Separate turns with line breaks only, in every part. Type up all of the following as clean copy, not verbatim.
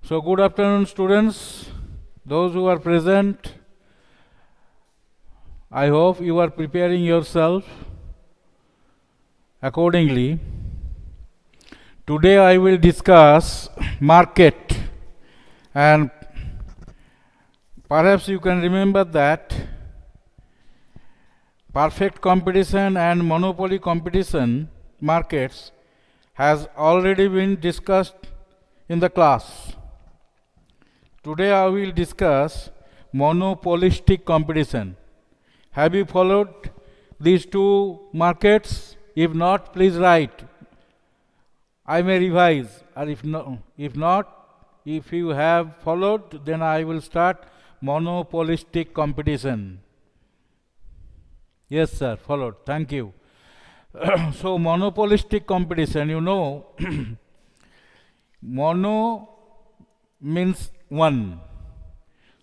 So good afternoon, students, those who are present. I hope you are preparing yourself accordingly. Today I will discuss market, and perhaps you can remember that perfect competition and monopoly competition markets has already been discussed in the class. Today I will discuss monopolistic competition. Have you followed these two markets? If not, please write. I may revise, or if not, if you have followed, then I will start monopolistic competition. Yes, sir, followed. Thank you. So, monopolistic competition, you know, mono means one.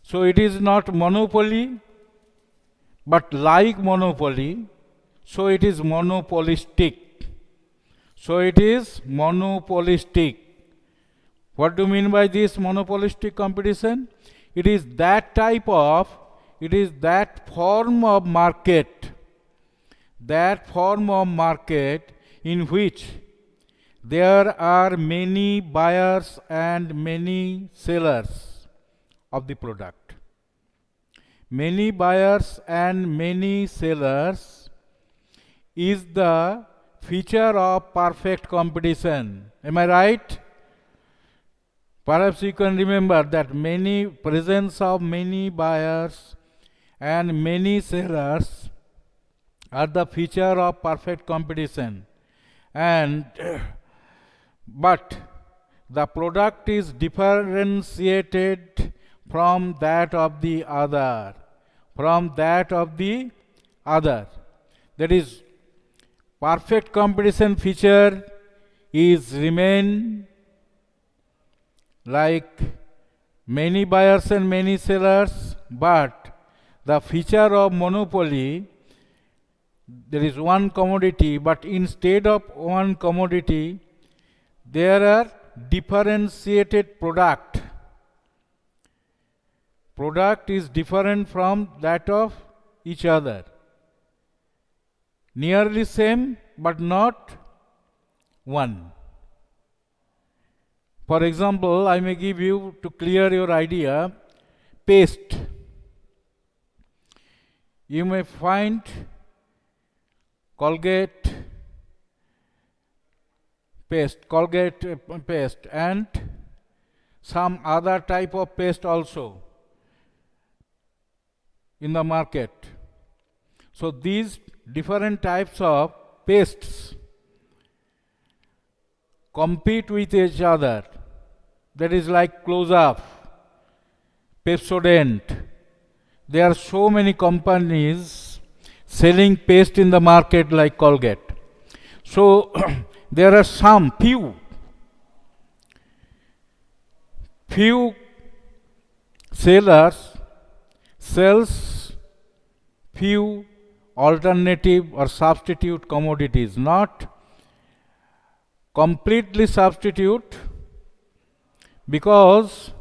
So, it is not monopoly, but like monopoly, so it is monopolistic. So it is monopolistic. What do you mean by this monopolistic competition? It is that form of market in which there are many buyers and many sellers of the product. Many buyers and many sellers is the feature of perfect competition. Am I right? Perhaps you can remember that presence of many buyers and many sellers are the feature of perfect competition. And but the product is differentiated from that of the other. That is, perfect competition feature is remain like many buyers and many sellers, but the feature of monopoly, there is one commodity, but instead of one commodity, there are differentiated product. Product is different from that of each other. Nearly same, but not one. For example, I may give you, to clear your idea, paste. You may find Colgate paste and some other type of paste also in the market. So these different types of pastes compete with each other. That is like Close-Up, Pepsodent. There are so many companies selling paste in the market like Colgate. So there are few sellers sells few alternative or substitute commodities, not completely substitute, because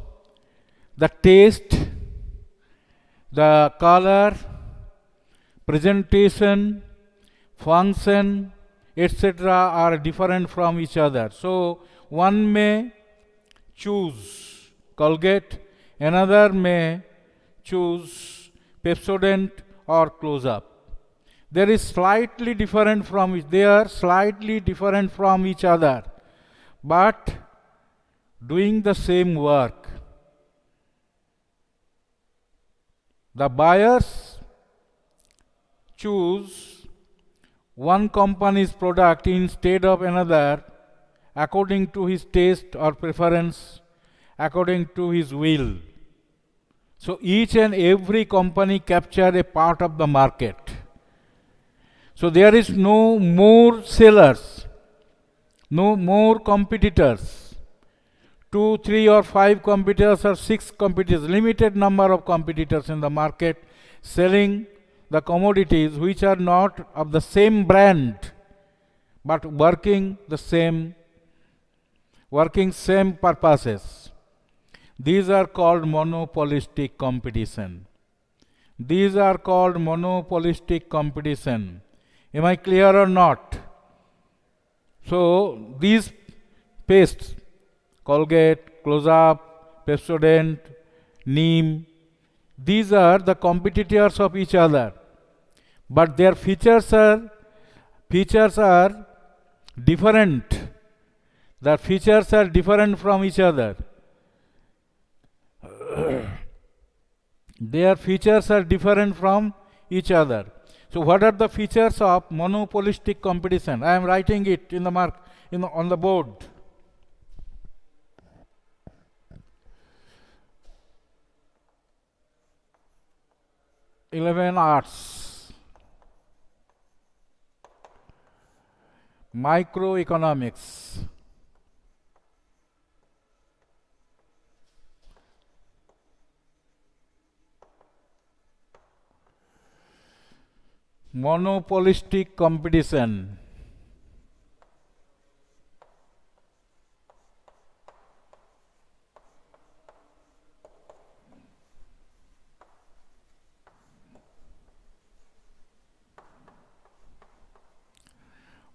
the taste, the color, presentation, function, etc. are different from each other. So one may choose Colgate, another may choose Pepsodent or Close-Up. They are slightly different from each other, but doing the same work. The buyers choose one company's product instead of another according to his taste or preference, according to his will. So each and every company capture a part of the market. So there is no more sellers, no more competitors. 2, 3 or 5 competitors or 6 competitors, limited number of competitors in the market selling the commodities which are not of the same brand but working same purposes. These are called monopolistic competition. These are called monopolistic competition. Am I clear or not? So these pastes, Colgate, Close-Up, Pepsodent, Neem, these are the competitors of each other, but their features are different. The features are different from each other. Their features are different from each other. So what are the features of monopolistic competition? I am writing it in the on the board. 11 arts. Microeconomics. Monopolistic competition.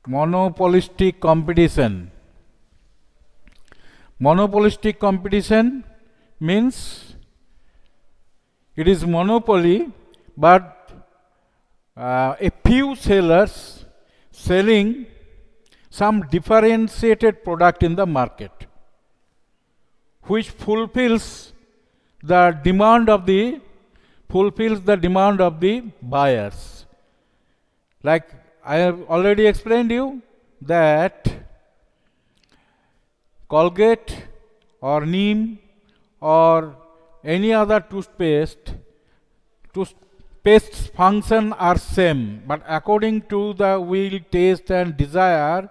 Monopolistic competition. Monopolistic competition means it is monopoly, but a few sellers selling some differentiated product in the market, which fulfills the demand of the buyers. Like I have already explained you that Colgate or Neem or any other toothpaste's function are same, but according to the will, taste and desire,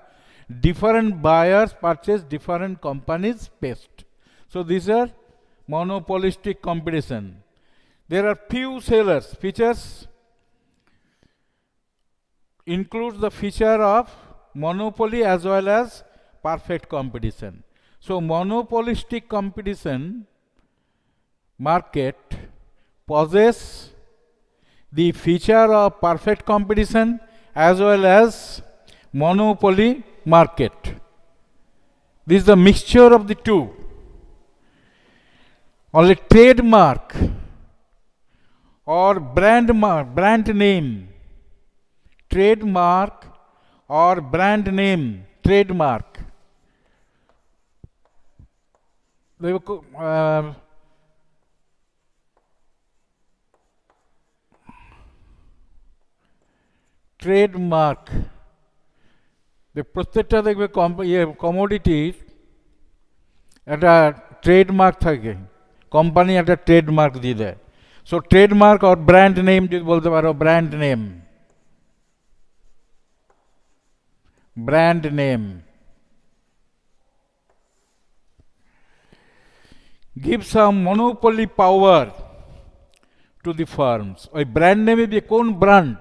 different buyers purchase different companies' paste. So these are monopolistic competition. There are few sellers. Features includes the feature of monopoly as well as perfect competition. So monopolistic competition market possess the feature of perfect competition as well as monopoly market. This is the mixture of the two. Only trademark or brand name, trademark or brand name, trademark. Trademark, প্রত্যেকটা দেখবে কমোডিটির একটা trademark থাকে, company একটা trademark দিয়ে দেয়। So trademark আর brand name যদি বলতে পারো, brand name, brand name give some monopoly power to the firms. ওই ব্র্যান্ড নেমে দিয়ে কোন ব্র্যান্ড,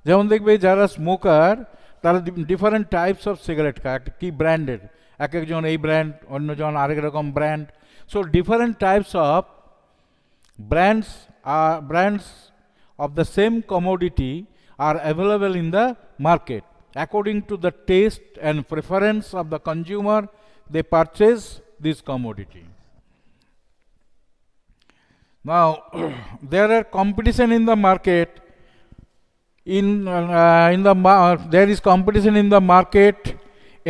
যেমন দেখবে যারা স্মোকার তারা ডিফারেন্ট টাইপস অফ সিগারেট খায়, কি ব্র্যান্ডের, এক একজন এই ব্র্যান্ড, অন্যজন আরেক রকম brand. So different types of brands of the same commodity are available in the market. According to the taste and preference of the consumer, they purchase this commodity. Now there are competition in the market. There is competition in the market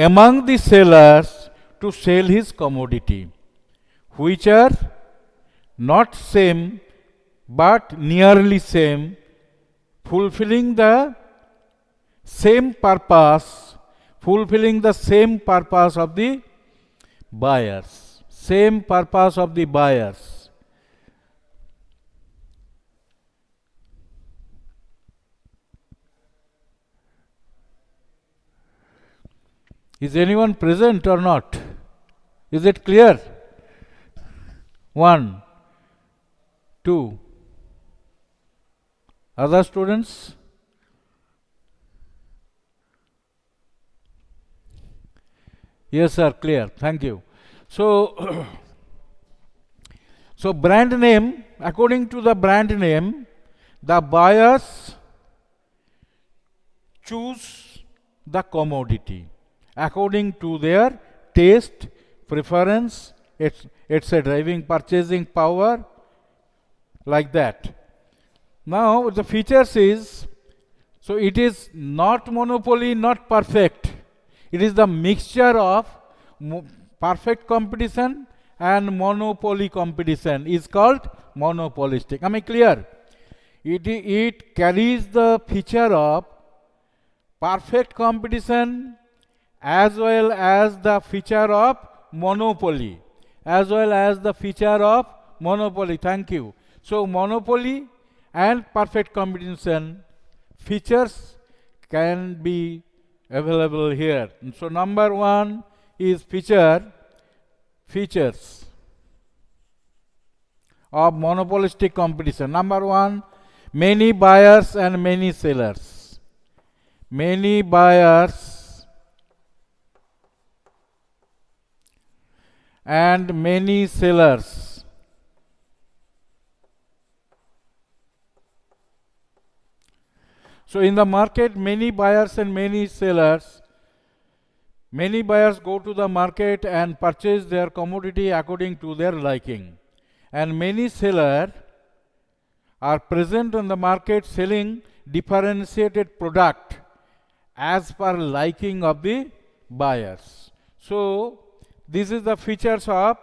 among the sellers to sell his commodity, which are not same but nearly same, fulfilling the same purpose of the buyers, same purpose of the buyers. Is anyone present or not? Is it clear? 1, 2. Other students? Yes, sir, clear. Thank you. So, So brand name, according to the brand name, the buyers choose the commodity according to their taste, preference, etc. Driving purchasing power, like that. Now the features is, so it is not monopoly, not perfect. It is the mixture of perfect competition and monopoly competition is called monopolistic. Am I clear? It carries the feature of perfect competition as well as the feature of monopoly. Thank you. So monopoly and perfect competition features can be available here. So number one is features of monopolistic competition. Number one, many buyers and many sellers. Many buyers and many sellers. So in the market, many buyers and many sellers. Many buyers go to the market and purchase their commodity according to their liking. And many sellers are present on the market selling differentiated product as per liking of the buyers. So this is the features of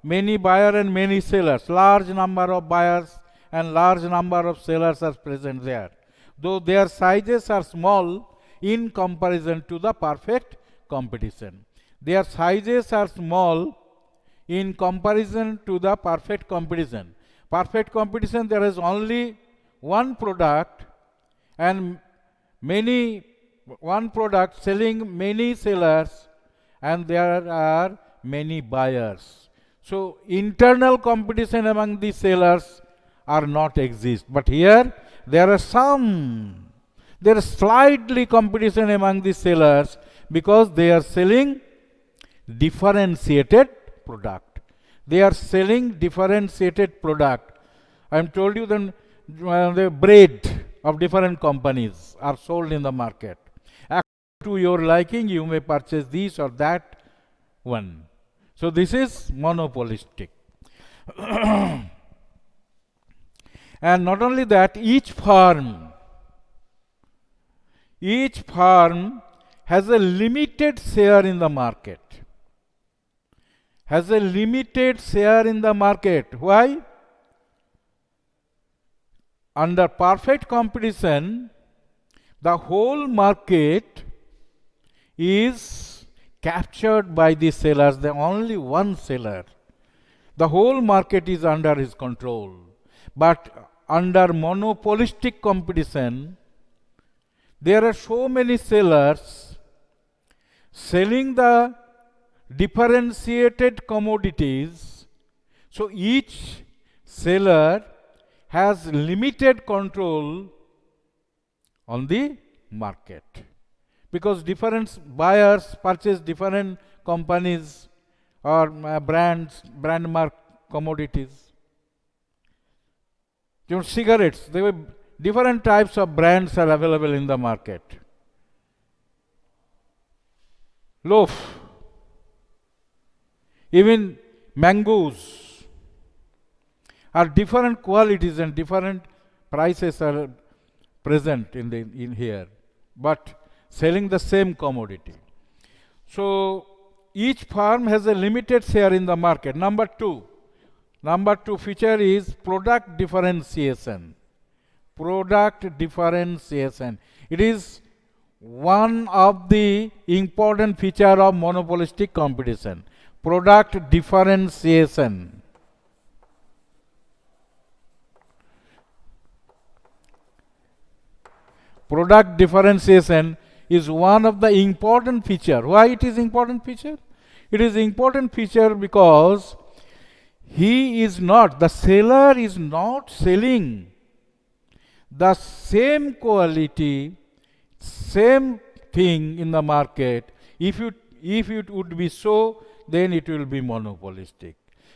many buyer and many sellers. Large number of buyers and large number of sellers are present there, though their sizes are small in comparison to the perfect competition. Their sizes are small in comparison to the perfect competition. Perfect competition, there is only one product and one product selling many sellers, and there are many buyers. So internal competition among the sellers are not exist. But here there is slightly competition among the sellers because they are selling differentiated product. I am told you that the bread of different companies are sold in the market. According to your liking, you may purchase this or that one. So this is monopolistic. And not only that, each firm has a limited share in the market. Why? Under perfect competition, the whole market is captured by the sellers. There only one seller. The whole market is under his control. But under monopolistic competition, there are so many sellers selling the differentiated commodities. So each seller has limited control on the market, because different buyers purchase different companies or brand mark commodities. Cigarettes, there were different types of brands are available in the market. Loaf, even mangoes are different qualities and different prices are present in here, but selling the same commodity. So each firm has a limited share in the market. Number two feature is product differentiation. It is one of the important feature of monopolistic competition. Product differentiation. Product differentiation is one of the important feature. Why it is important feature? It is important feature because the seller is not selling the same quality, same thing in the market. If it would be so, then it will be monopolistic.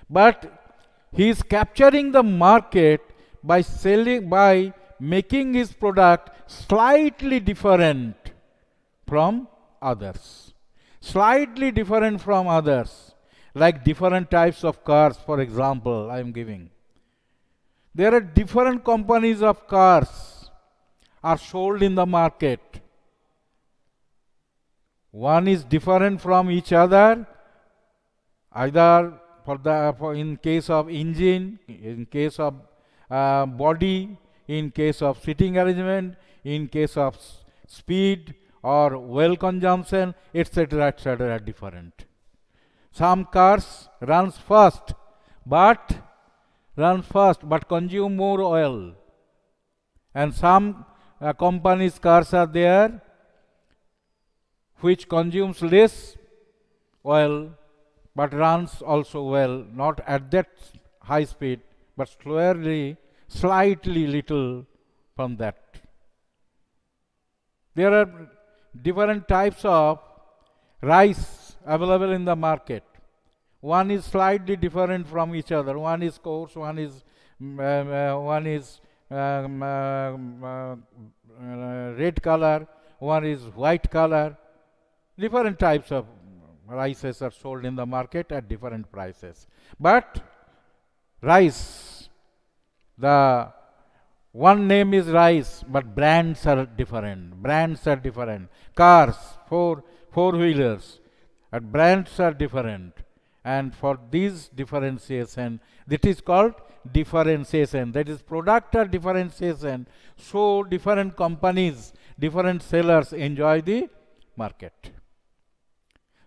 But He is capturing the market by making his product slightly different from others. Slightly different from others. Like different types of cars, for example, I am giving. There are different companies of cars are sold in the market. One is different from each other, either in case of engine, in case of body, in case of seating arrangement, in case of speed or oil consumption, etc., etc., are different. Some cars runs fast, but consume more oil, and some companies' cars are there which consumes less oil but runs also well, not at that high speed, but slowly, slightly little from that. There are different types of rice available in the market. One is slightly different from each other. One is coarse, one is red color, one is white color. Different types of rices are sold in the market at different prices. But rice, the one name is rice, but brands are different. Brands are different. Cars, four-wheelers, brands are different. And for this differentiation, that is called differentiation. That is product or differentiation. So different companies, different sellers enjoy the market.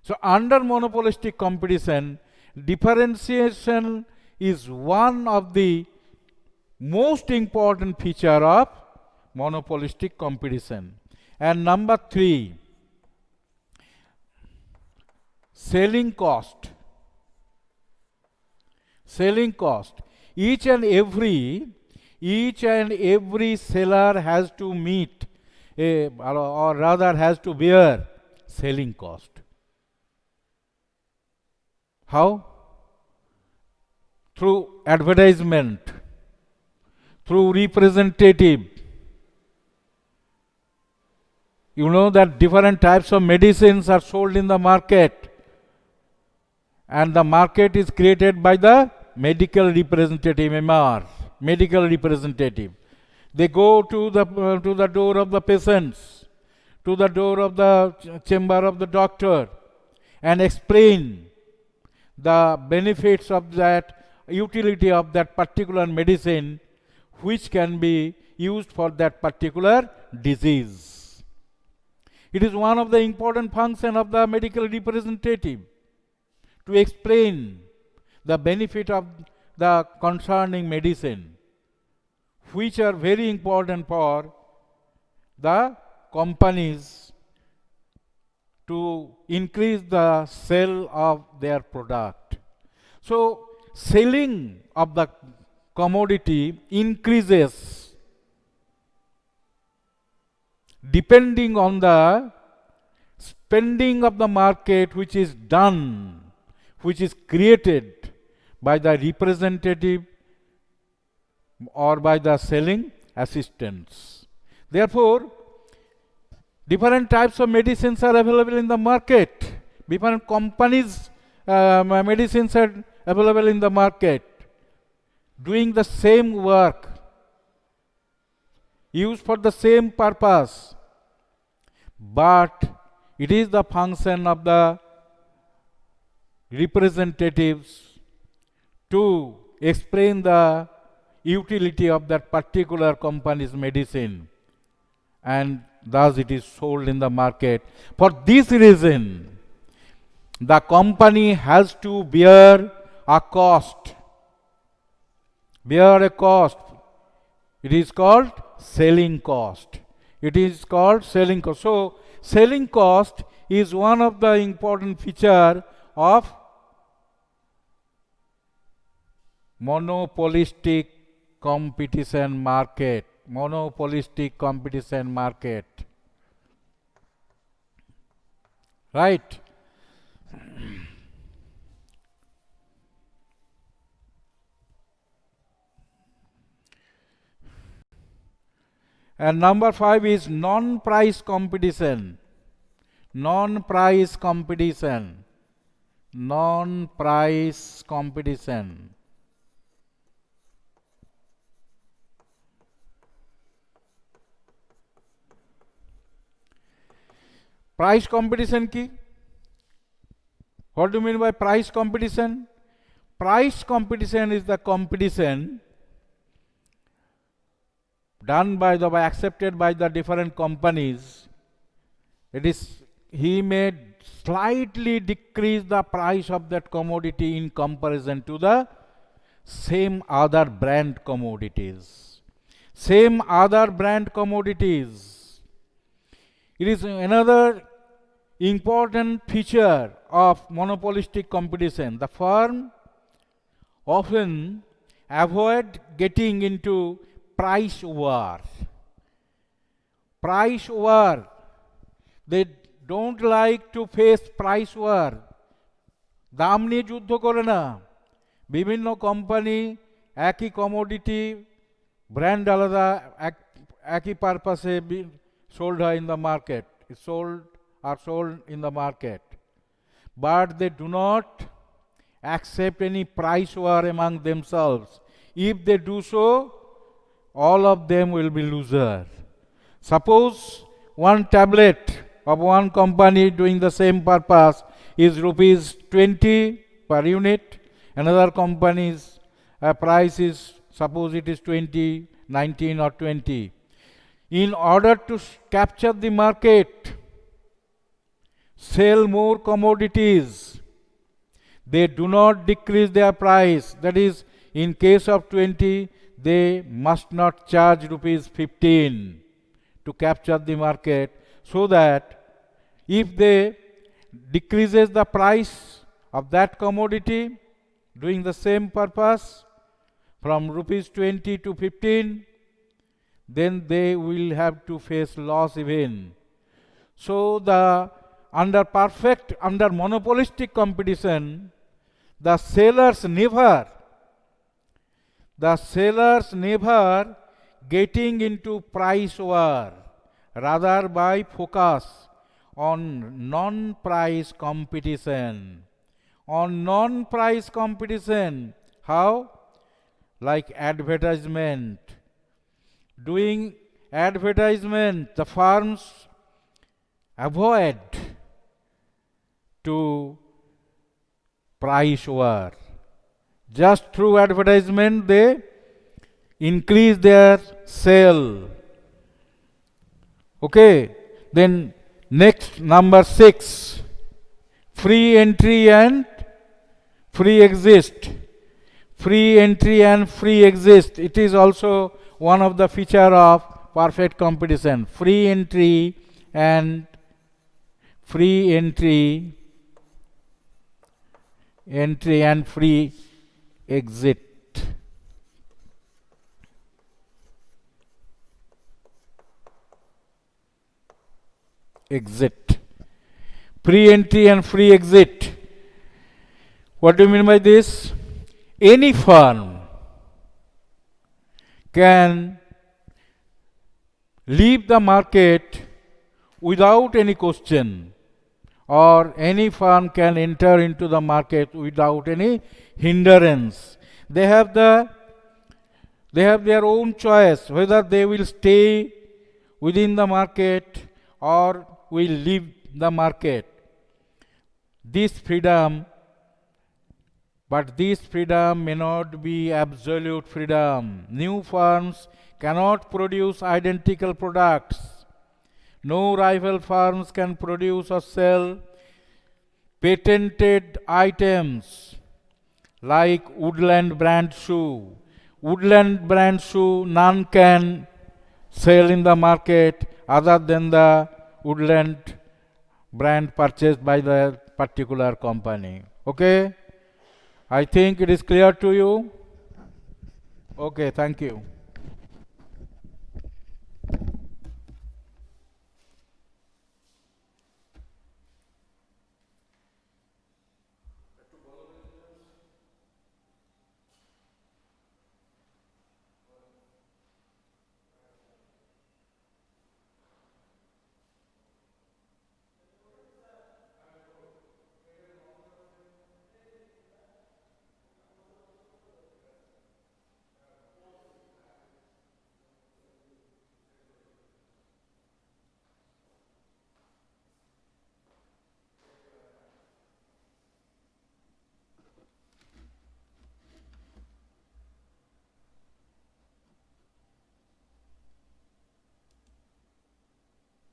So under monopolistic competition, differentiation is one of the most important feature of monopolistic competition. And number 3, selling cost. Selling cost. Each and every seller has to meet or rather has to bear selling cost. How? Through advertisement, through representative. You know that different types of medicines are sold in the market, and the market is created by the medical representative, MR, medical representative. They go to the door of the patients, to the door of the chamber of the doctor, and explain the benefits of that, utility of that particular medicine, which can be used for that particular disease. It is one of the important functions of the medical representative to explain the benefit of the concerning medicine, which are very important for the companies to increase the sale of their product. So selling of the commodity increases depending on the spending of the market, which is done, which is created by the representative or by the selling assistants. Therefore, different types of medicines are available in the market. Different companies' medicines are available in the market, doing the same work, used for the same purpose. But it is the function of the representatives to explain the utility of that particular company's medicine, and thus it is sold in the market. For this reason, the company has to bear a cost. Bear a cost. It is called selling cost. It is called selling cost. So, selling cost is one of the important feature of monopolistic competition market. Monopolistic competition market. Right? And number 5 is non-price competition. Non-price competition. Non-price competition. Price competition ki? What do you mean by price competition? Price competition is the competition done by accepted by the different companies. It is, he may slightly decrease the price of that commodity in comparison to the same other brand commodities. Same other brand commodities. It is another important feature of monopolistic competition. The firm often avoid getting into price war. Price war. They don't like to face price war. দাম নিয়ে যুদ্ধ করে না, বিভিন্ন company একই commodity brand আলাদা একই পারপাসে সোল্ড হয় in the market, sold in the market, but they do not accept any price war among themselves. If they do so, all of them will be losers. Suppose one tablet of one company doing the same purpose is rupees 20 per unit, another company's price is, suppose it is 20, 19 or 20. In order to capture the market, sell more commodities, they do not decrease their price. That is, in case of 20, they must not charge rupees 15 to capture the market, so that if they decreases the price of that commodity doing the same purpose from rupees 20 to 15, then they will have to face loss even. So under monopolistic competition, the sellers never getting into price war, rather by focus on non-price competition. On non-price competition, how? Like advertisement. Doing advertisement, the firms avoid to price war. Just through advertisement, they increase their sale. Okay, then next, number 6, free entry and free exit. Free entry and free exit. It is also one of the feature of perfect competition. Free entry and free entry and free exit. Exit. Free entry and free exit. What do you mean by this? Any firm can leave the market without any question, or any firm can enter into the market without any hindrance. They have their own choice whether they will stay within the market or will leave the market. This freedom may not be absolute freedom. New firms cannot produce identical products. No rival firms can produce or sell patented items like Woodland brand shoe. Woodland brand shoe, none can sell in the market other than the Woodland brand purchased by the particular company. Okay? I think it is clear to you. Okay, thank you.